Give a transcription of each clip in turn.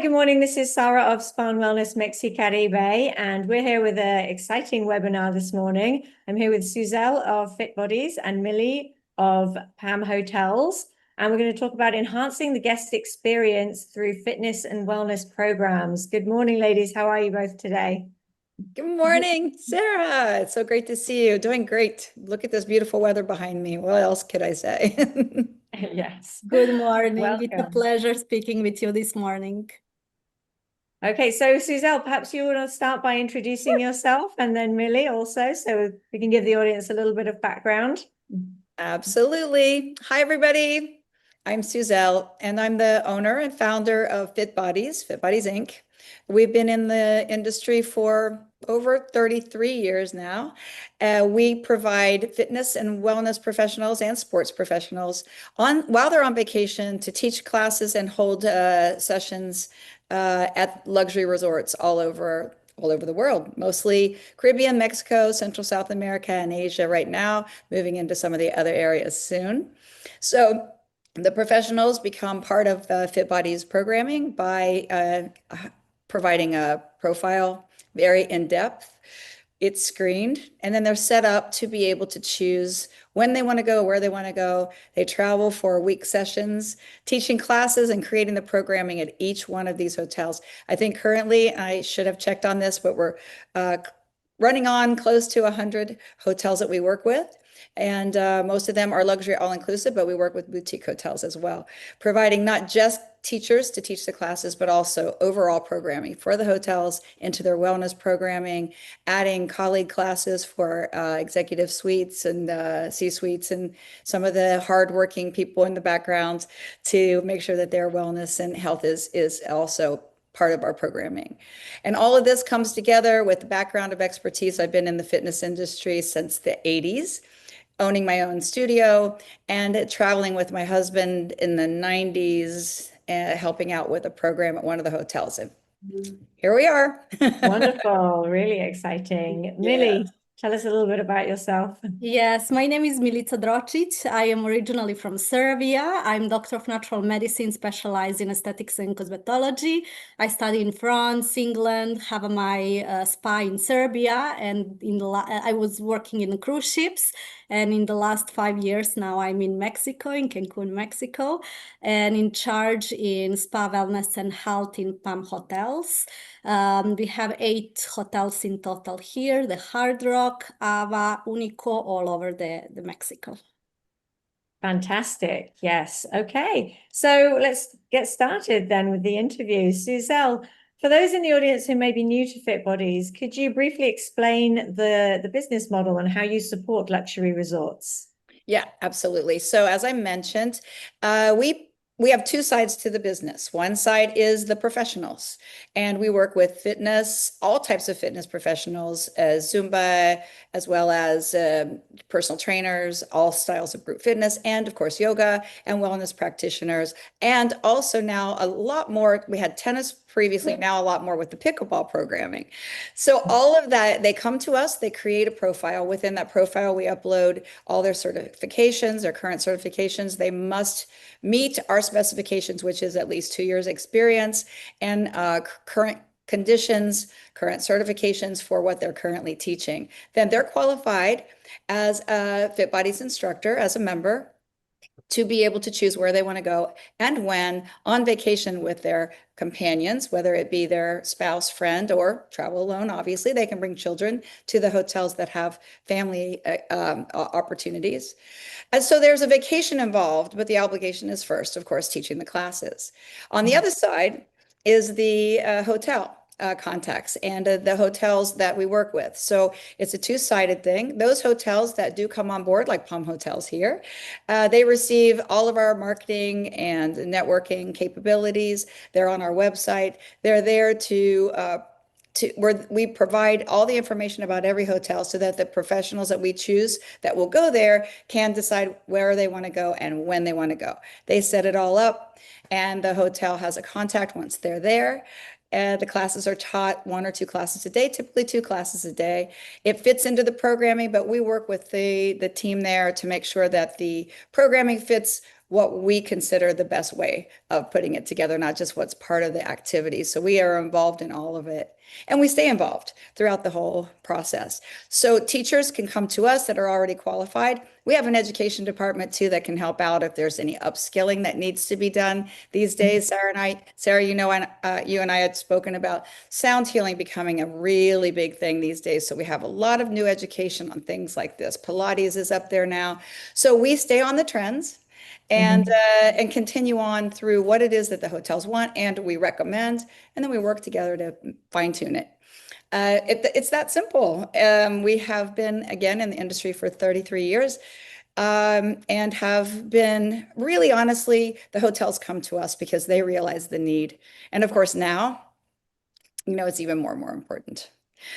good morning. This is Sarah of Spa and Wellness MexiCaribe, and we're here with an exciting webinar this morning. I'm here with Suzelle of Fit Bodies and Millie of PAM Hotels, and we're going to talk about enhancing the guest experience through fitness and wellness programs. Good morning, ladies. How are you both today? Good morning, Sarah. It's so great to see you. Doing great. Look at this beautiful weather behind me. What else could I say? Yes. Good morning. It's a Welcome. pleasure speaking with you this morning. Okay, so Suzelle, perhaps you want to start by introducing yourself, and then Millie also, so we can give the audience a little bit of background. Absolutely. Hi, everybody. I'm Suzelle, and I'm the owner and founder of Fit Bodies Inc. We've been in the industry for over 33 years now. We provide fitness and wellness professionals and sports professionals while they're on vacation to teach classes and hold sessions at luxury resorts all over the world, mostly Caribbean, Mexico, Central South America, and Asia right now, moving into some of the other areas soon. So the professionals become part of Fit Bodies programming by providing a profile, very in-depth. It's screened, and then they're set up to be able to choose when they want to go, where they want to go. They travel for week sessions, teaching classes and creating the programming at each one of these hotels. I think currently, I should have checked on this, but we're running on close to 100 hotels that we work with. And most of them are luxury all-inclusive, but we work with boutique hotels as well, providing not just teachers to teach the classes, but also overall programming for the hotels into their wellness programming, adding colleague classes for executive suites and C-suites and some of the hardworking people in the background to make sure that their wellness and health is also part of our programming. And all of this comes together with the background of expertise. I've been in the fitness industry since the 80s. Owning my own studio and traveling with my husband in the 90s, helping out with a program at one of the hotels. And here we are. Wonderful, really exciting. Millie, tell us a little bit about yourself. Yes, my name is Milica Drocic. I am originally from Serbia. I'm doctor of natural medicine, specialized in aesthetics and cosmetology. I study in France, England, have my spa in Serbia, and I was working in cruise ships. And in the last 5 years now, I'm in Mexico, in Cancun, Mexico, and in charge in spa, wellness, and health in PAM Hotels. We have 8 hotels in total here, the Hard Rock, Ava, Unico, all over the Mexico. Fantastic. Yes. Okay. So let's get started then with the interview. Suzelle, for those in the audience who may be new to Fit Bodies, could you briefly explain the business model and how you support luxury resorts? Yeah, absolutely. So as I mentioned, we have 2 sides to the business. One side is the professionals, and we work with fitness, all types of fitness professionals, Zumba, as well as personal trainers, all styles of group fitness, and of course, yoga and wellness practitioners. And also now a lot more, we had tennis previously, now a lot more with the pickleball programming. So all of that, they come to us, they create a profile. Within that profile, we upload all their certifications, their current certifications. They must meet our specifications, which is at least 2 years experience and current conditions, current certifications for what they're currently teaching. Then they're qualified as a Fit Bodies instructor, as a member, to be able to choose where they want to go and when on vacation with their companions, whether it be their spouse, friend, or travel alone. Obviously, they can bring children to the hotels that have family opportunities. And so there's a vacation involved, but the obligation is first, of course, teaching the classes. On the other side is the hotel contacts and the hotels that we work with. So it's a 2-sided thing. Those hotels that do come on board, like Palm Hotels here, they receive all of our marketing and networking capabilities. They're on our website. They're there where we provide all the information about every hotel so that the professionals that we choose that will go there can decide where they want to go and when they want to go. They set it all up, and the hotel has a contact once they're there. The classes are taught 1 or 2 classes a day, typically 2 classes a day. It fits into the programming, but we work with the team there to make sure that the programming fits what we consider the best way of putting it together, not just what's part of the activity. So we are involved in all of it. And we stay involved throughout the whole process. So teachers can come to us that are already qualified. We have an education department too that can help out if there's any upskilling that needs to be done these days. Sarah, you know, you and I had spoken about sound healing becoming a really big thing these days. So we have a lot of new education on things like this. Pilates is up there now. So we stay on the trends and continue on through what it is that the hotels want and we recommend, and then we work together to fine tune it. It's that simple. We have been, again, in the industry for 33 years and have been really honestly, the hotels come to us because they realize the need. And of course, now, you know, it's even more and more important.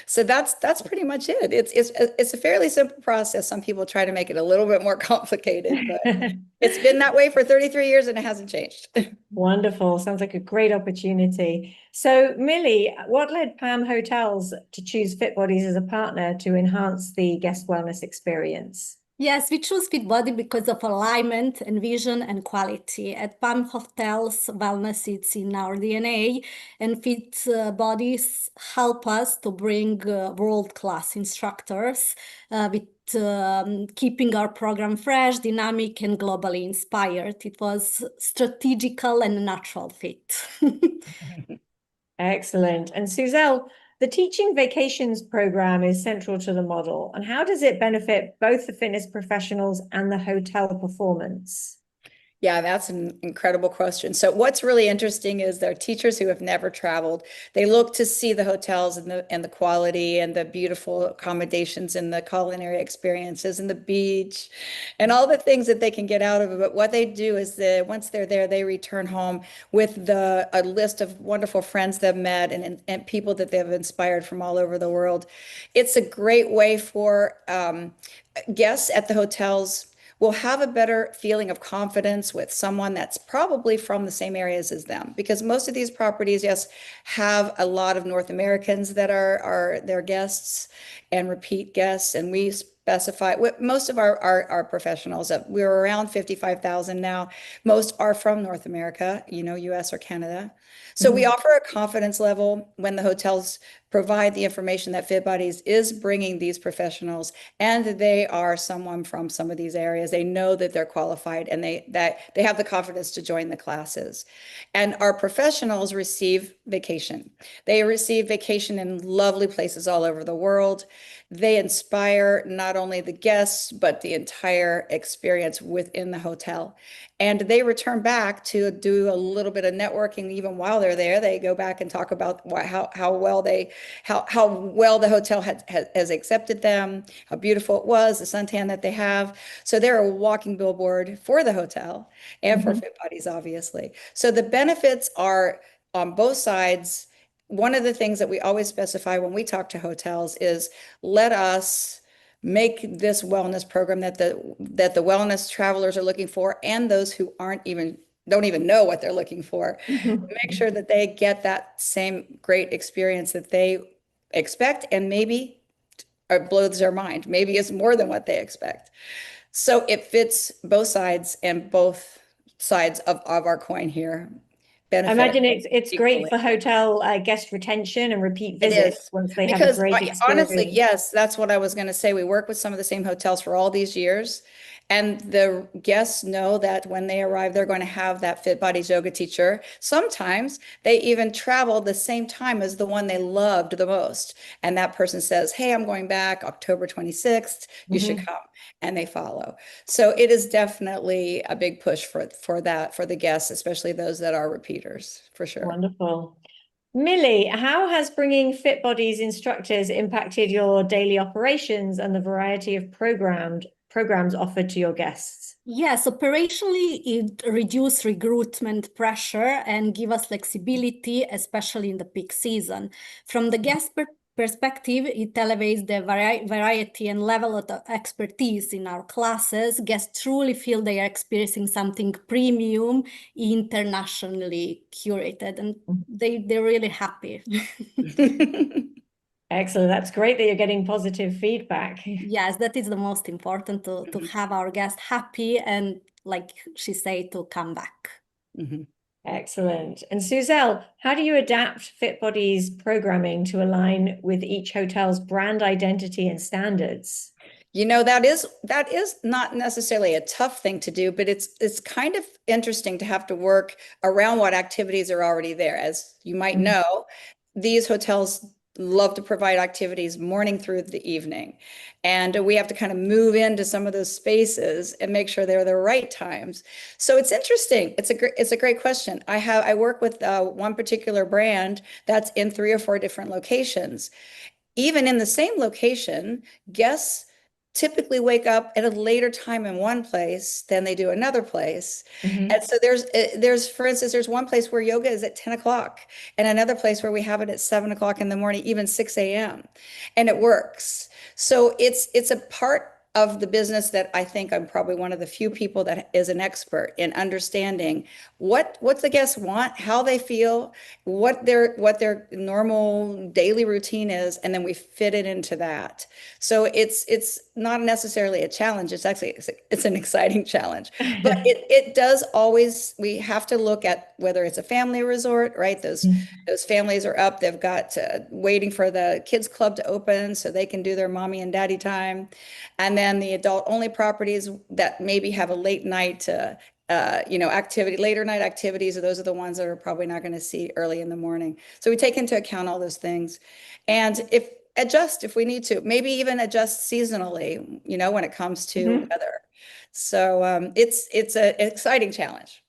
So that's pretty much it. It's a fairly simple process. Some people try to make it a little bit more complicated, but it's been that way for 33 years and it hasn't changed. Wonderful. Sounds like a great opportunity. So, Millie, what led Pam Hotels to choose Fit Bodies as a partner to enhance the guest wellness experience? Yes, we choose FitBody because of alignment and vision and quality. At PAM Hotels, wellness is in our DNA, and Fit Bodies help us to bring world-class instructors with keeping our program fresh, dynamic, and globally inspired. It was strategical and a natural fit. Excellent. And Suzelle, the Teaching Vacations program is central to the model. And how does it benefit both the fitness professionals and the hotel performance? Yeah, that's an incredible question. So what's really interesting is there are teachers who have never traveled. They look to see the hotels and the quality and the beautiful accommodations and the culinary experiences and the beach and all the things that they can get out of it. But what they do is that once they're there, they return home with a list of wonderful friends they've met and people that they've inspired from all over the world. It's a great way for guests at the hotels will have a better feeling of confidence with someone that's probably from the same areas as them. Because most of these properties, yes, have a lot of North Americans that are their guests and repeat guests. And we specify most of our professionals, we're around 55,000 now. Most are from North America, you know, US or Canada. So we offer a confidence level when the hotels provide the information that Fit Bodies is bringing these professionals and they are someone from some of these areas. They know that they're qualified and they have the confidence to join the classes. And our professionals receive vacation. They receive vacation in lovely places all over the world. They inspire not only the guests, but the entire experience within the hotel. And they return back to do a little bit of networking even while they're there. They go back and talk about how well the hotel has accepted them, how beautiful it was, the suntan that they have. So they're a walking billboard for the hotel and for Fit Bodies, obviously. So the benefits are on both sides. One of the things that we always specify when we talk to hotels is let us make this wellness program that the wellness travelers are looking for and those who don't even know what they're looking for. Make sure that they get that same great experience that they expect and maybe blows their mind. Maybe it's more than what they expect. So it fits both sides and both sides of our coin here. I imagine it's great for hotel guest retention and repeat visits once they have a great experience. Honestly, yes, that's what I was going to say. We work with some of the same hotels for all these years, and the guests know that when they arrive, they're going to have that Fit Bodies yoga teacher. Sometimes they even travel the same time as the one they loved the most, and that person says, "Hey, I'm going back October 26th. You should come." And they follow. So it is definitely a big push for the guests, especially those that are repeaters, for sure. Wonderful. Millie, how has bringing Fit Bodies instructors impacted your daily operations and the variety of programs offered to your guests? Yes, operationally, it reduces recruitment pressure and give us flexibility, especially in the peak season. From the guest perspective, it elevates the variety and level of expertise in our classes. Guests truly feel they are experiencing something premium, internationally curated, and they're really happy. Excellent. That's great that you're getting positive feedback. Yes, that is the most important to have our guests happy and like she said, to come back. Mhm. Excellent. And Suzelle, how do you adapt FitBody's programming to align with each hotel's brand identity and standards? That is not necessarily a tough thing to do, but it's kind of interesting to have to work around what activities are already there. As you might know, these hotels love to provide activities morning through the evening. And we have to kind of move into some of those spaces and make sure they're the right times. So it's interesting. It's a great question. I work with one particular brand that's in 3 or 4 different locations. Even in the same location, guests typically wake up at a later time in one place than they do another place. And so for instance, there's one place where yoga is at 10 o'clock and another place where we have it at 7 o'clock in the morning, even 6 a.m. And it works. So it's a part of the business that I think I'm probably one of the few people that is an expert in understanding what the guests want, how they feel, what their normal daily routine is, and then we fit it into that. So it's not necessarily a challenge. It's an exciting challenge, but it does always, we have to look at whether it's a family resort, right? Those families are up, they've got waiting for the kids club to open so they can do their mommy and daddy time. And then the adult only properties that maybe have a late night later night activities, those are the ones that are probably not going to see early in the morning. So we take into account all those things. And if we need to, maybe even adjust seasonally, when it comes to weather. So it's an exciting challenge.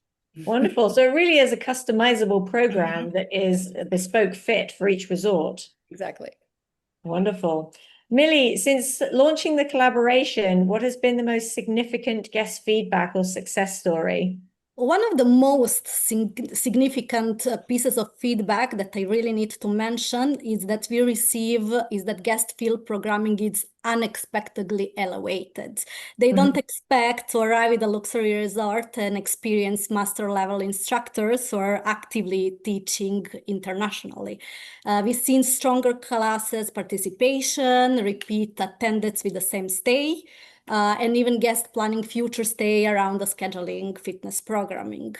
Wonderful. So it really is a customizable program that is a bespoke fit for each resort. Exactly. Wonderful. Millie, since launching the collaboration, what has been the most significant guest feedback or success story? One of the most significant pieces of feedback that I really need to mention is that guests feel programming is unexpectedly elevated. They don't expect to arrive at a luxury resort and experience master level instructors who are actively teaching internationally. We've seen stronger classes participation, repeat attendance with the same stay, and even guest planning future stay around the scheduling fitness programming.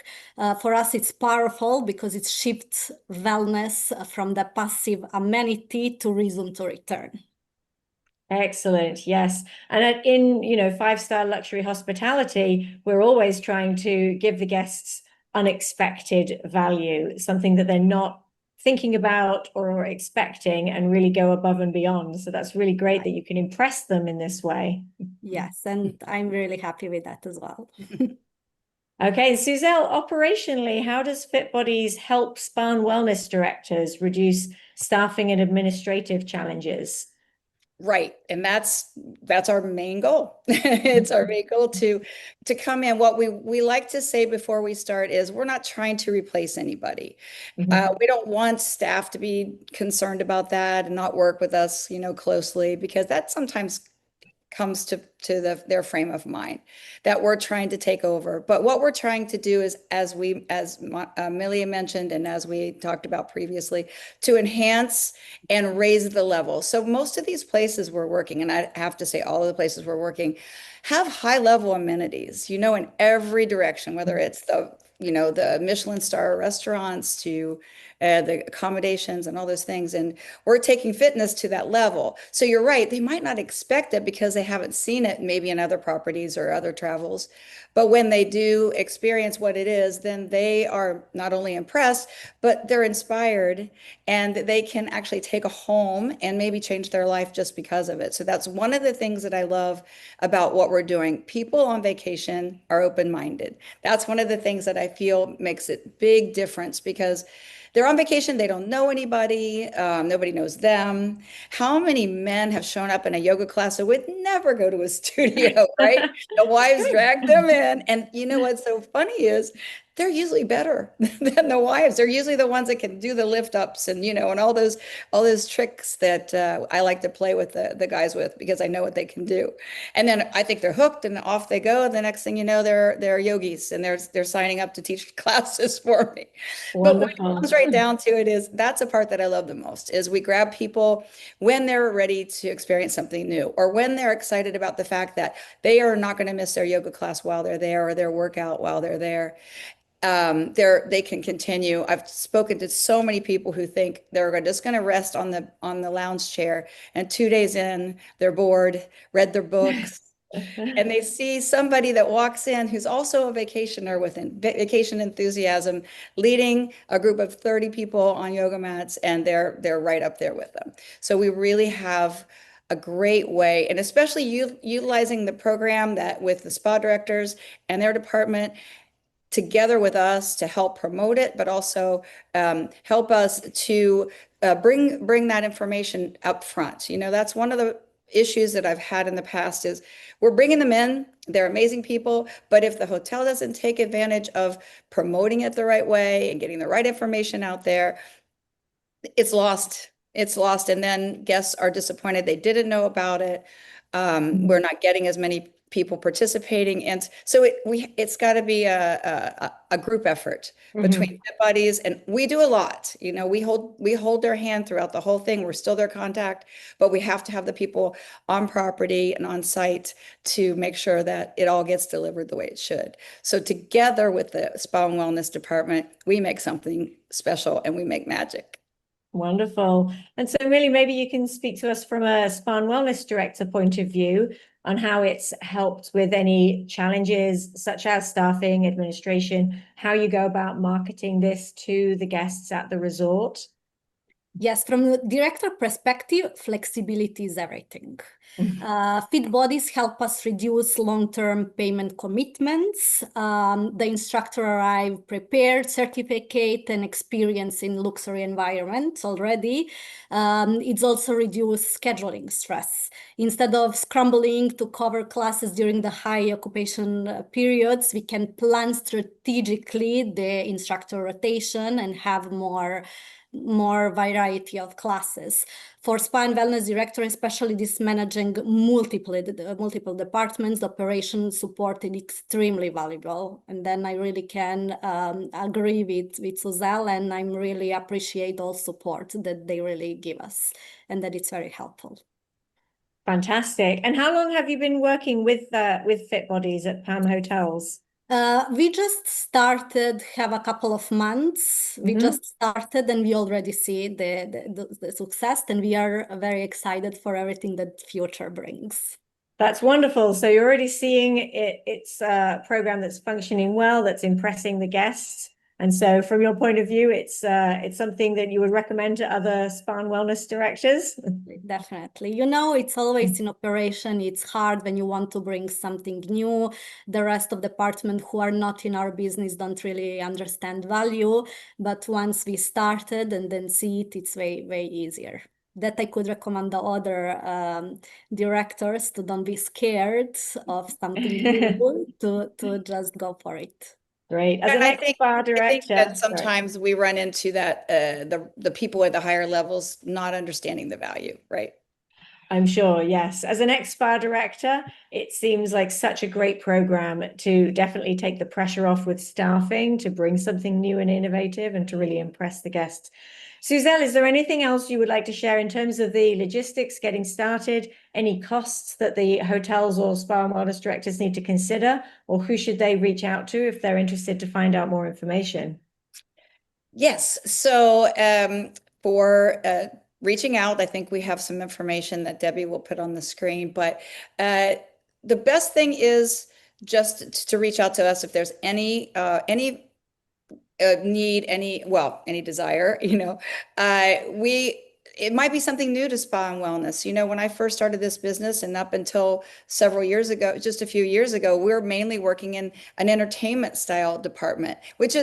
For us, it's powerful because it shifts wellness from the passive amenity to reason to return. Excellent. Yes. And in 5-star luxury hospitality, we're always trying to give the guests unexpected value, something that they're not thinking about or expecting, and really go above and beyond. So that's really great that you can impress them in this way. Yes, and I'm really happy with that as well. Okay, Suzelle, operationally, how does FitBodies help spa and wellness directors reduce staffing and administrative challenges? Right. And that's our main goal. It's our main goal to come in. What we like to say before we start is we're not trying to replace anybody. We don't want staff to be concerned about that and not work with us, closely, because that sometimes comes to their frame of mind that we're trying to take over. But what we're trying to do is, as Millie mentioned, and as we talked about previously, to enhance and raise the level. So most of these places we're working, and I have to say all of the places we're working, have high level amenities, in every direction, whether it's the Michelin star restaurants to the accommodations and all those things. And we're taking fitness to that level. So you're right, they might not expect it because they haven't seen it maybe in other properties or other travels. But when they do experience what it is, then they are not only impressed, but they're inspired, and they can actually take a home and maybe change their life just because of it. So that's one of the things that I love about what we're doing. People on vacation are open-minded. That's one of the things that I feel makes it big difference, because they're on vacation, they don't know anybody, nobody knows them. How many men have shown up in a yoga class that would never go to a studio, right? The wives drag them in. And what's so funny is they're usually better than the wives. They're usually the ones that can do the lift ups and and all those tricks that I like to play with the guys with because I know what they can do. And then I think they're hooked and off they go. The next thing you know, they're yogis and they're signing up to teach classes for me. But when it Wonderful. comes right down to it, is that's a part that I love the most is we grab people when they're ready to experience something new or when they're excited about the fact that they are not going to miss their yoga class while they're there or their workout while they're there. They can continue. I've spoken to so many people who think they're just going to rest on the lounge chair, and 2 days in, they're bored, read their books, and they see somebody that walks in who's also a vacationer with vacation enthusiasm, leading a group of 30 people on yoga mats, and they're right up there with them. So we really have a great way, and especially utilizing the program that with the spa directors and their department together with us to help promote it, but also help us to bring that information up front. That's one of the issues that I've had in the past is we're bringing them in. They're amazing people, but if the hotel doesn't take advantage of promoting it the right way and getting the right information out there, it's lost. It's lost. And then guests are disappointed they didn't know about it. We're not getting as many people participating. And so it's got to be a group effort between Fit Buddies, and we do a lot. We hold their hand throughout the whole thing. We're still their contact, but we have to have the people on property and on site to make sure that it all gets delivered the way it should. So together with the Spa and Wellness Department, we make something special and we make magic. Wonderful. And so really, maybe you can speak to us from a Spa and Wellness Director point of view on how it's helped with any challenges such as staffing, administration, how you go about marketing this to the guests at the resort. Yes, from the director perspective, flexibility is everything. Fit bodies help us reduce long-term payment commitments. The instructor arrive prepared, certificate, and experience in luxury environments already. It's also reduced scheduling stress. Instead of scrambling to cover classes during the high occupation periods, we can plan strategically the instructor rotation and have more variety of classes. For Spa and Wellness Director, especially this managing multiple departments, the operation support is extremely valuable. And then I really can agree with Suzelle, and I really appreciate all support that they really give us and that it's very helpful. Fantastic. And how long have you been working with Fit Bodies at Palm Hotels? We just started, have a couple of months. We just started and we already see the success, and we are very excited for everything that future brings. That's wonderful. So you're already seeing it's a program that's functioning well, that's impressing the guests. And so from your point of view, it's something that you would recommend to other spa and wellness directors? Definitely. It's always in operation. It's hard when you want to bring something new. The rest of the department who are not in our business don't really understand value. But once we started and then see it, it's way, way easier. That I could recommend the other directors to don't be scared of something new, to just go for it. Great. As an ex-spa director, I think that sometimes we run into that the people at the higher levels not understanding the value, right? I'm sure, yes. As an ex-spa director, it seems like such a great program to definitely take the pressure off with staffing, to bring something new and innovative and to really impress the guests. Suzelle, is there anything else you would like to share in terms of the logistics getting started? Any costs that the hotels or spa and wellness directors need to consider, or who should they reach out to if they're interested to find out more information? Yes. So for reaching out, I think we have some information that Debbie will put on the screen, but the best thing is just to reach out to us if there's any need, any desire, it might be something new to spa and wellness. When I first started this business and up until several years ago, just a few years ago, we were mainly working in an entertainment style department, which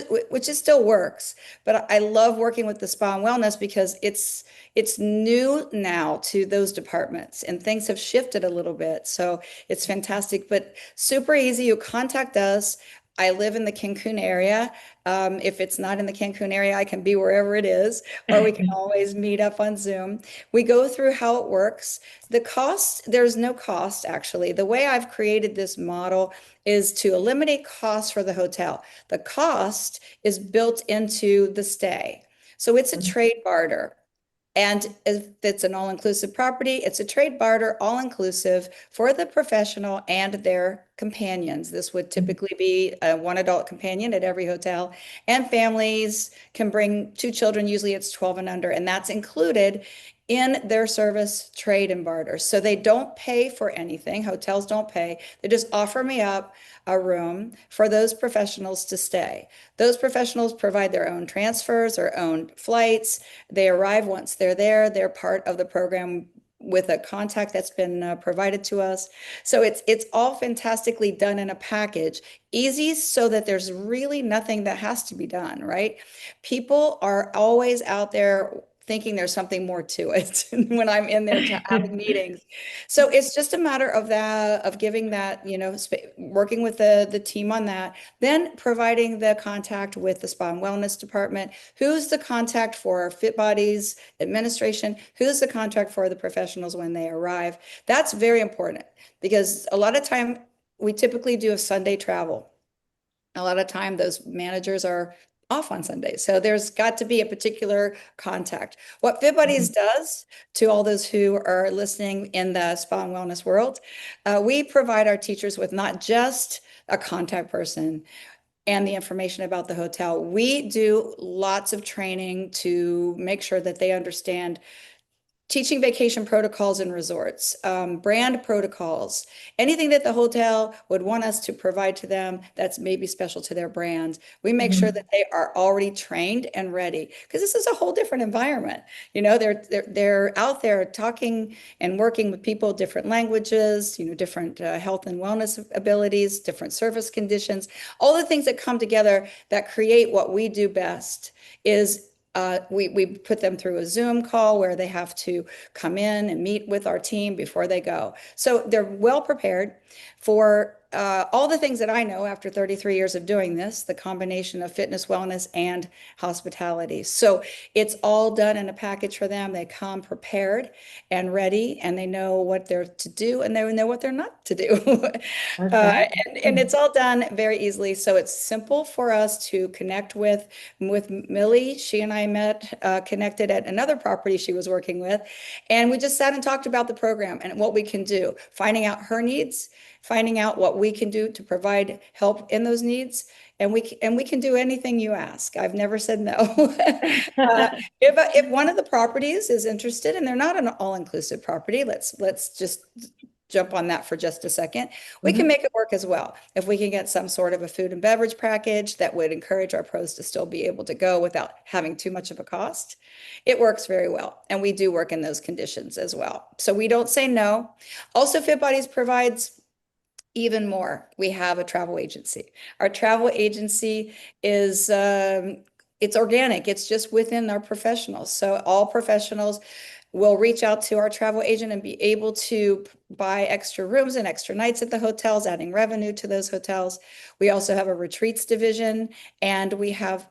still works. But I love working with the spa and wellness because it's new now to those departments and things have shifted a little bit. So it's fantastic, but super easy. You contact us. I live in the Cancun area. If it's not in the Cancun area, I can be wherever it is, or we can always meet up on Zoom. We go through how it works. The cost, there's no cost actually. The way I've created this model is to eliminate costs for the hotel. The cost is built into the stay. So it's a trade barter. And if it's an all-inclusive property, it's a trade barter, all-inclusive for the professional and their companions. This would typically be one adult companion at every hotel, and families can bring 2 children. Usually it's 12 and under, and that's included in their service trade and barter. So they don't pay for anything. Hotels don't pay. They just offer me up a room for those professionals to stay. Those professionals provide their own transfers, their own flights. They arrive once they're there. They're part of the program with a contact that's been provided to us. So it's all fantastically done in a package, easy so that there's really nothing that has to be done, right? People are always out there thinking there's something more to it when I'm in there having meetings. So it's just a matter of that, of giving that, working with the team on that, then providing the contact with the spa and wellness department. Who's the contact for Fit Bodies administration? Who's the contact for the professionals when they arrive? That's very important because a lot of time we typically do a Sunday travel. A lot of time those managers are off on Sundays. So there's got to be a particular contact. What Fit Buddies does, to all those who are listening in the spa and wellness world, we provide our teachers with not just a contact person and the information about the hotel. We do lots of training to make sure that they understand teaching vacation protocols in resorts, brand protocols, anything that the hotel would want us to provide to them that's maybe special to their brand. We make sure that they are already trained and ready because this is a whole different environment. They're out there talking and working with people, different languages, different health and wellness abilities, different service conditions, all the things that come together that create what we do best is we put them through a Zoom call where they have to come in and meet with our team before they go. So they're well prepared for all the things that I know after 33 years of doing this, the combination of fitness, wellness, and hospitality. So it's all done in a package for them. They come prepared and ready, and they know what they're to do, and they know what they're not to do. And it's all done very easily. So it's simple for us to connect with Millie. She and I met, connected at another property she was working with, and we just sat and talked about the program and what we can do, finding out her needs, finding out what we can do to provide help in those needs. And we can do anything you ask. I've never said no. If one of the properties is interested, and they're not an all-inclusive property, let's just jump on that for just a second. We can make it work as well. If we can get some sort of a food and beverage package that would encourage our pros to still be able to go without having too much of a cost, it works very well. And we do work in those conditions as well. So we don't say no. Also, Fit Bodies provides even more. We have a travel agency. Our travel agency is it's organic. It's just within our professionals. So all professionals will reach out to our travel agent and be able to buy extra rooms and extra nights at the hotels, adding revenue to those hotels. We also have a retreats division, and we have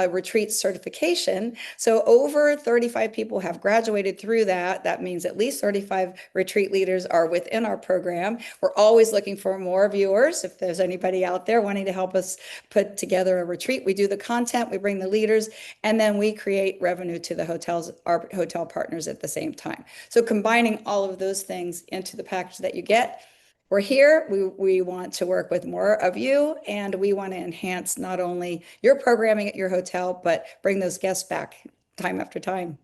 a retreat certification. So over 35 people have graduated through that. That means at least 35 retreat leaders are within our program. We're always looking for more viewers. If there's anybody out there wanting to help us put together a retreat, we do the content, we bring the leaders, and then we create revenue to the hotels, our hotel partners at the same time. So combining all of those things into the package that you get, we're here. We want to work with more of you, and we want to enhance not only your programming at your hotel, but bring those guests back time after time.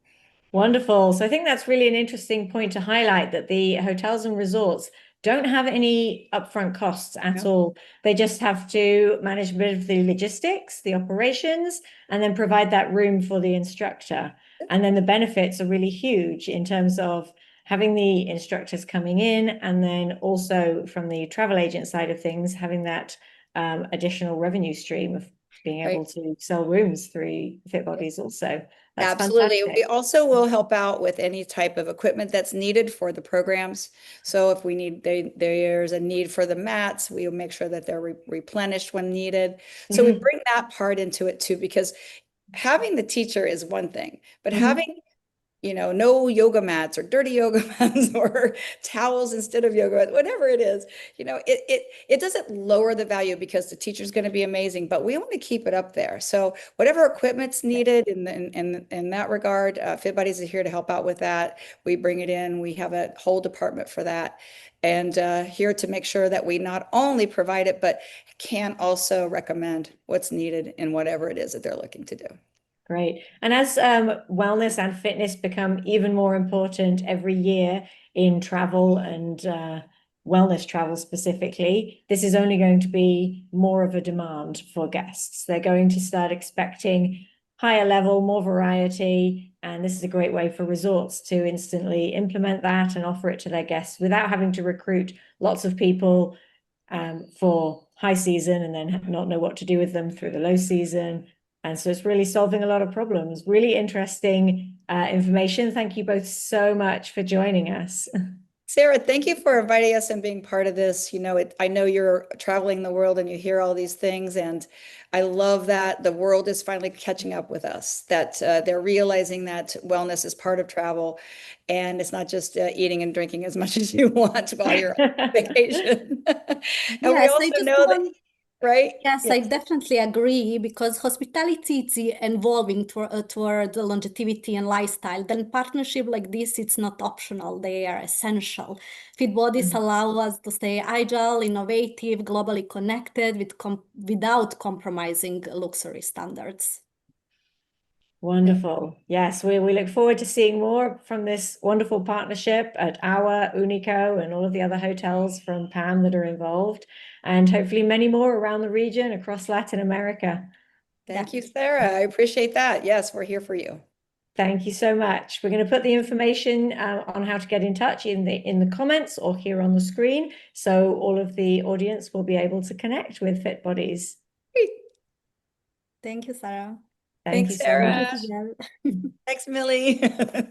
Wonderful. So I think that's really an interesting point to highlight, that the hotels and resorts don't have any upfront costs at all. They just have to manage a bit of the logistics, the operations, and then provide that room for the instructor. And then the benefits are really huge in terms of having the instructors coming in, and then also from the travel agent side of things, having that additional revenue stream of being Right. able to sell rooms through Fit Bodies also. That's Absolutely. fantastic. We also will help out with any type of equipment that's needed for the programs. So if we need, there's a need for the mats, we will make sure that they're replenished when needed. So we Mhm. bring that part into it too, because having the teacher is one thing, but Mhm. having no yoga mats or dirty yoga mats or towels instead of yoga mats, whatever it is, it doesn't lower the value because the teacher's going to be amazing, but we want to keep it up there. So whatever equipment's needed in that regard, Fit Buddies is here to help out with that. We bring it in. We have a whole department for that, and here to make sure that we not only provide it, but can also recommend what's needed in whatever it is that they're looking to do. Great. And as wellness and fitness become even more important every year in travel and wellness travel specifically, this is only going to be more of a demand for guests. They're going to start expecting higher level, more variety, and this is a great way for resorts to instantly implement that and offer it to their guests without having to recruit lots of people for high season and then not know what to do with them through the low season. And so it's really solving a lot of problems. Really interesting information. Thank you both so much for joining us. Sarah, thank you for inviting us and being part of this. I know you're traveling the world and you hear all these things, and I love that the world is finally catching up with us, that they're realizing that wellness is part of travel, and it's not just eating and drinking as much as you want while you're on vacation. And we Yes, I also just know that, want right? Yes, Yeah. I definitely agree because hospitality is evolving toward the longevity and lifestyle. Then partnership like this, it's not optional; they are essential. Fit bodies allow us to stay agile, innovative, globally connected, without compromising luxury standards. Wonderful. Yes, we look forward to seeing more from this wonderful partnership at our Unico and all of the other hotels from PAM that are involved, and hopefully many more around the region across Latin America. Thank you, Sarah. I appreciate that. Yes, we're here for you. Thank you so much. We're going to put the information on how to get in touch in the comments or here on the screen, so all of the audience will be able to connect with Fit Bodies. Great. Thank you, Sarah. Thank Thanks, you so Sarah. much. Thank you, Thanks, Millie. Giselle.